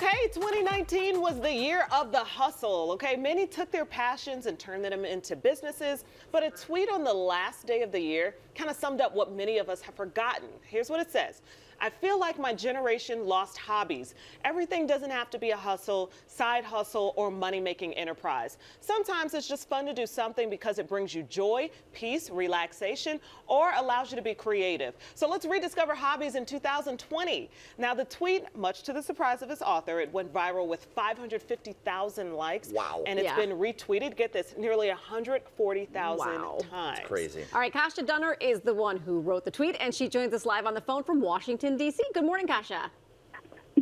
Okay, 2019 was the year of the hustle. Okay, many took their passions and turned them into businesses, but a tweet on the last day of the year kind of summed up what many of us have forgotten. Here's what it says. I feel like my generation lost hobbies. Everything doesn't have to be a hustle, side hustle, or money-making enterprise. Sometimes it's just fun to do something because it brings you joy, peace, relaxation, or allows you to be creative. So let's rediscover hobbies in 2020. Now the tweet, much to the surprise of its author, it went viral with 550,000 likes. Wow. And it's been retweeted, get this, nearly 140,000 times. That's crazy. All right, Kashia Dunner is the one who wrote the tweet, and she joins us live on the phone from Washington, D.C. Good morning, Kashia.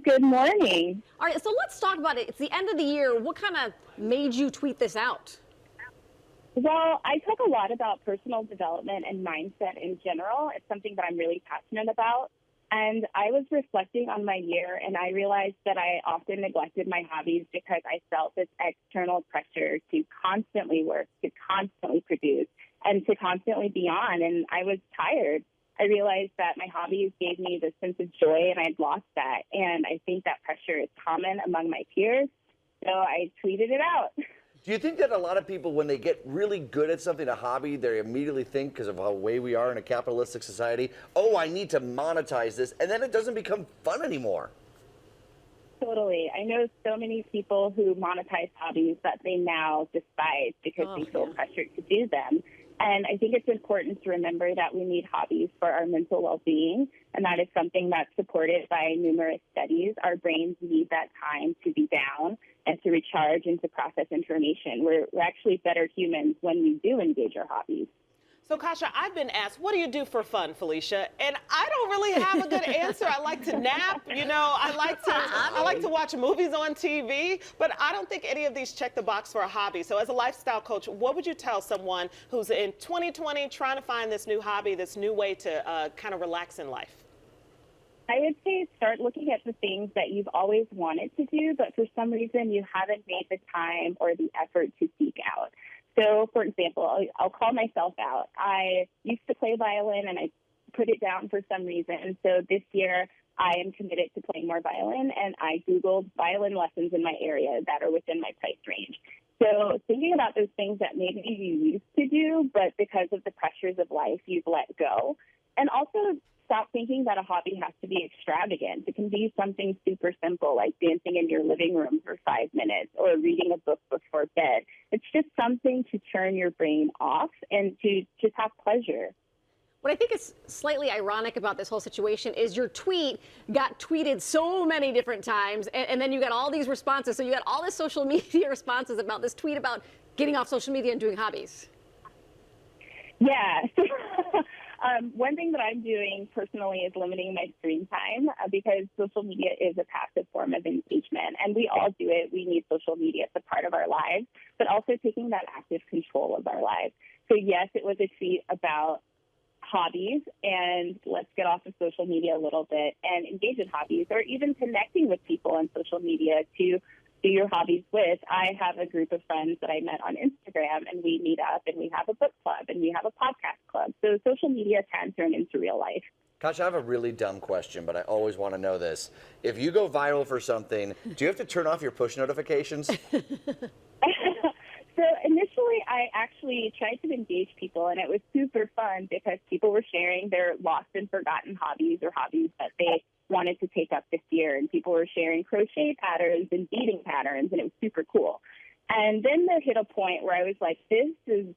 Good morning. All right, so let's talk about it. It's the end of the year. What kind of made you tweet this out? Well, I talk a lot about personal development and mindset in general. It's something that I'm really passionate about. And I was reflecting on my year, and I realized that I often neglected my hobbies because I felt this external pressure to constantly work, to constantly produce, and to constantly be on. And I was tired. I realized that my hobbies gave me this sense of joy, and I'd lost that. And I think that pressure is common among my peers, so I tweeted it out. Do you think that a lot of people, when they get really good at something, a hobby, they immediately think, because of how way we are in a capitalistic society, oh, I need to monetize this, and then it doesn't become fun anymore? Totally. I know so many people who monetize hobbies that they now despise because they feel pressured to do them. And I think it's important to remember that we need hobbies for our mental well-being, and that is something that's supported by numerous studies. Our brains need that time to be down and to recharge and to process information. We're actually better humans when we do engage our hobbies. So, Kashia, I've been asked, what do you do for fun, Felicia? And I don't really have a good answer. I like to nap, you know, I like to watch movies on TV, but I don't think any of these check the box for a hobby. So as a lifestyle coach, what would you tell someone who's in 2020 trying to find this new hobby, this new way to kind of relax in life? I would say start looking at the things that you've always wanted to do, but for some reason you haven't made the time or the effort to seek out. So, for example, I'll call myself out. I used to play violin, and I put it down for some reason. So this year, I am committed to playing more violin, and I Googled violin lessons in my area that are within my price range. So thinking about those things that maybe you used to do, but because of the pressures of life, you've let go. And also stop thinking that a hobby has to be extravagant. It can be something super simple, like dancing in your living room for 5 minutes or reading a book before bed. It's just something to turn your brain off and to just have pleasure. What I think is slightly ironic about this whole situation is your tweet got tweeted so many different times, and then you got all these responses. So you got all this social media responses about this tweet about getting off social media and doing hobbies. Yeah. One thing that I'm doing personally is limiting my screen time because social media is a passive form of engagement, and we all do it. We need social media. It's a part of our lives, but also taking that active control of our lives. So, yes, it was a tweet about hobbies, and let's get off of social media a little bit and engage in hobbies, or even connecting with people on social media to do your hobbies with. I have a group of friends that I met on Instagram, and we meet up, and we have a book club, and we have a podcast club. So social media can turn into real life. Kashia, I have a really dumb question, but I always want to know this. If you go viral for something, do you have to turn off your push notifications? So initially, I actually tried to engage people, and it was super fun because people were sharing their lost and forgotten hobbies or hobbies that they wanted to take up this year, and people were sharing crochet patterns and beading patterns, and it was super cool. And then there hit a point where I was like, this is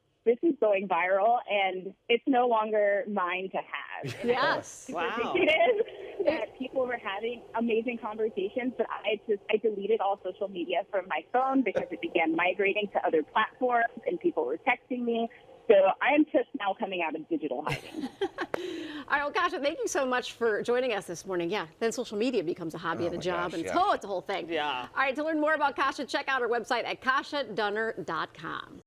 going viral, and it's no longer mine to have. Yes. Wow. It is that people were having amazing conversations, but I deleted all social media from my phone because it began migrating to other platforms, and people were texting me. So I am just now coming out of digital hiding. All right, well, Kashia, thank you so much for joining us this morning. Yeah, then social media becomes a hobby and a job, and it's a whole thing. Yeah. All right, to learn more about Kashia, check out her website at kashiadunner.com.